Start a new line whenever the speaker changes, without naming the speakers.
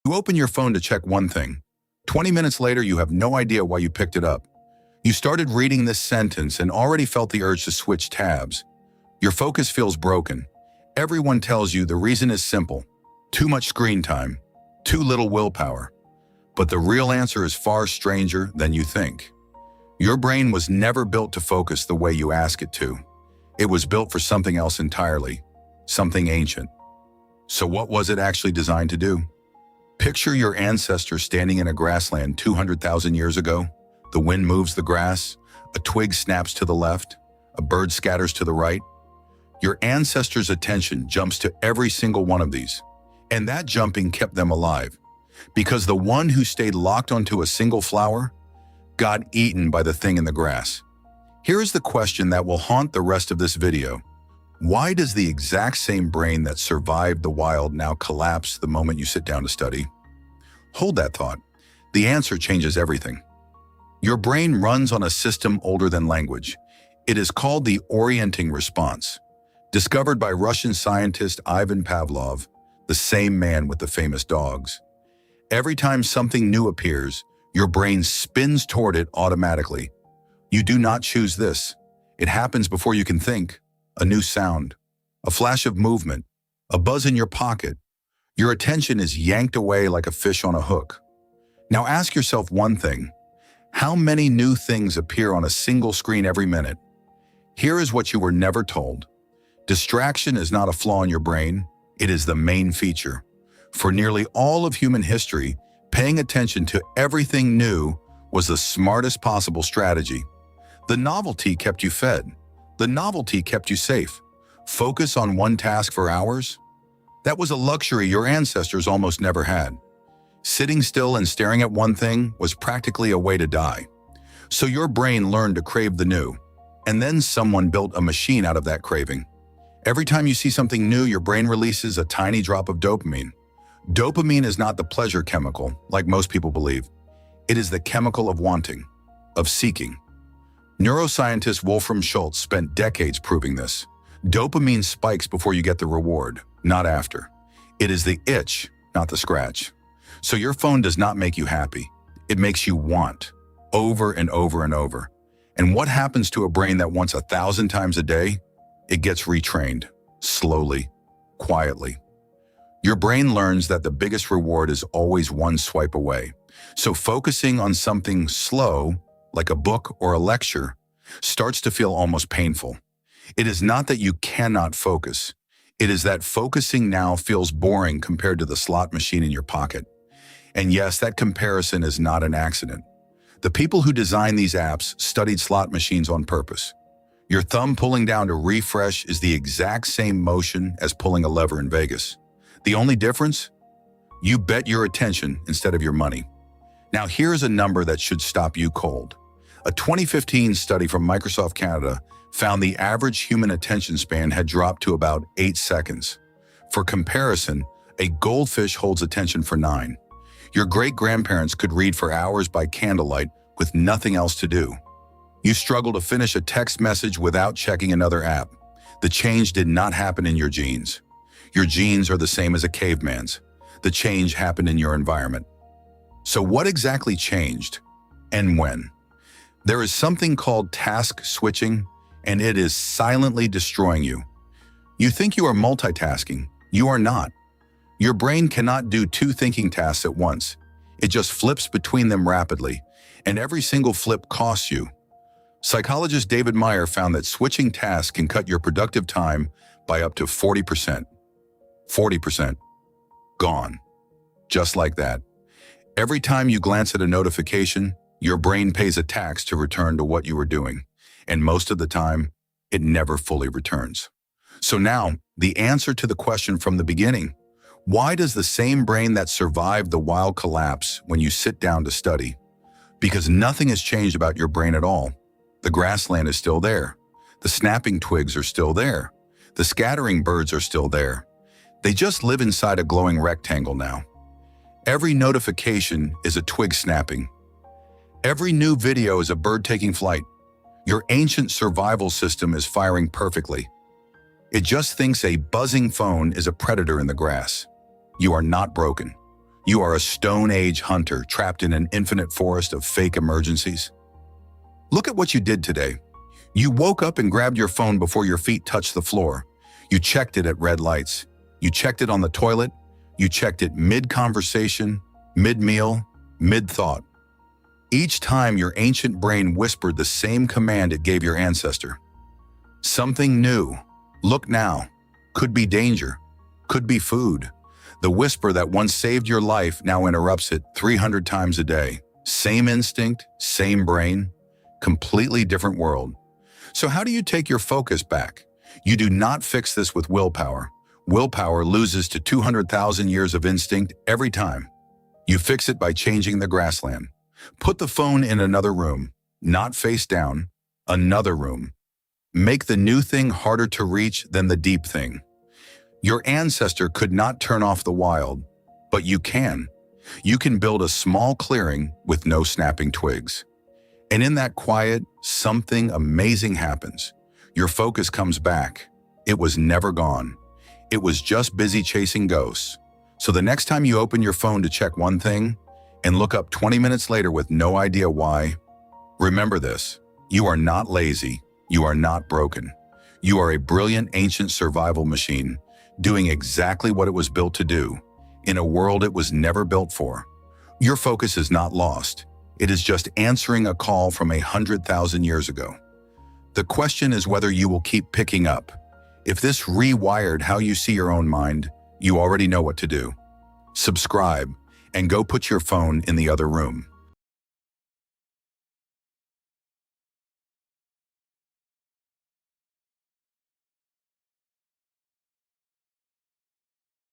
You open your phone to check one thing. 20 minutes later, you have no idea why you picked it up. You started reading this sentence and already felt the urge to switch tabs. Your focus feels broken. Everyone tells you the reason is simple: too much screen time, too little willpower. But the real answer is far stranger than you think. Your brain was never built to focus the way you ask it to. It was built for something else entirely, something ancient. So what was it actually designed to do? Picture your ancestors standing in a grassland 200,000 years ago. The wind moves the grass, a twig snaps to the left, a bird scatters to the right. Your ancestors' attention jumps to every single one of these, and that jumping kept them alive, because the one who stayed locked onto a single flower got eaten by the thing in the grass. Here is the question that will haunt the rest of this video. Why does the exact same brain that survived the wild now collapse the moment you sit down to study? Hold that thought. The answer changes everything. Your brain runs on a system older than language. It is called the orienting response, discovered by Russian scientist Ivan Pavlov, the same man with the famous dogs. Every time something new appears, your brain spins toward it automatically. You do not choose this. It happens before you can think. A new sound, a flash of movement, a buzz in your pocket. Your attention is yanked away like a fish on a hook. Now ask yourself one thing. How many new things appear on a single screen every minute? Here is what you were never told. Distraction is not a flaw in your brain. It is the main feature. For nearly all of human history, paying attention to everything new was the smartest possible strategy. The novelty kept you fed. The novelty kept you safe. Focus on one task for hours? That was a luxury your ancestors almost never had. Sitting still and staring at one thing was practically a way to die. So your brain learned to crave the new, and then someone built a machine out of that craving. Every time you see something new, your brain releases a tiny drop of dopamine. Dopamine is not the pleasure chemical, like most people believe. It is the chemical of wanting, of seeking. Neuroscientist Wolfram Schultz spent decades proving this. Dopamine spikes before you get the reward, not after. It is the itch, not the scratch. So your phone does not make you happy. It makes you want, over and over and over. And what happens to a brain that wants 1,000 times a day? It gets retrained, slowly, quietly. Your brain learns that the biggest reward is always one swipe away. So focusing on something slow, like a book or a lecture, starts to feel almost painful. It is not that you cannot focus. It is that focusing now feels boring compared to the slot machine in your pocket. And yes, that comparison is not an accident. The people who designed these apps studied slot machines on purpose. Your thumb pulling down to refresh is the exact same motion as pulling a lever in Vegas. The only difference? You bet your attention instead of your money. Now here's a number that should stop you cold. A 2015 study from Microsoft Canada found the average human attention span had dropped to about 8 seconds. For comparison, a goldfish holds attention for 9. Your great-grandparents could read for hours by candlelight with nothing else to do. You struggle to finish a text message without checking another app. The change did not happen in your genes. Your genes are the same as a caveman's. The change happened in your environment. So what exactly changed, and when? There is something called task switching, and it is silently destroying you. You think you are multitasking. You are not. Your brain cannot do 2 thinking tasks at once. It just flips between them rapidly, and every single flip costs you. Psychologist David Meyer found that switching tasks can cut your productive time by up to 40%. 40%. Gone. Just like that. Every time you glance at a notification, your brain pays a tax to return to what you were doing, and most of the time, it never fully returns. So now, the answer to the question from the beginning: why does the same brain that survived the wild collapse when you sit down to study? Because nothing has changed about your brain at all. The grassland is still there. The snapping twigs are still there. The scattering birds are still there. They just live inside a glowing rectangle now. Every notification is a twig snapping. Every new video is a bird taking flight. Your ancient survival system is firing perfectly. It just thinks a buzzing phone is a predator in the grass. You are not broken. You are a Stone Age hunter trapped in an infinite forest of fake emergencies. Look at what you did today. You woke up and grabbed your phone before your feet touched the floor. You checked it at red lights. You checked it on the toilet. You checked it mid-conversation, mid-meal, mid-thought. Each time your ancient brain whispered the same command it gave your ancestor. Something new. Look now. Could be danger. Could be food. The whisper that once saved your life now interrupts it 300 times a day. Same instinct, same brain, completely different world. So how do you take your focus back? You do not fix this with willpower. Willpower loses to 200,000 years of instinct every time. You fix it by changing the grassland. Put the phone in another room, not face down, another room. Make the new thing harder to reach than the deep thing. Your ancestor could not turn off the wild, but you can. You can build a small clearing with no snapping twigs. And in that quiet, something amazing happens. Your focus comes back. It was never gone. It was just busy chasing ghosts. So the next time you open your phone to check one thing and look up 20 minutes later with no idea why, remember this: you are not lazy. You are not broken. You are a brilliant ancient survival machine doing exactly what it was built to do in a world it was never built for. Your focus is not lost. It is just answering a call from 100,000 years ago. The question is whether you will keep picking up. If this rewired how you see your own mind, you already know what to do. Subscribe and go put your phone in the other room.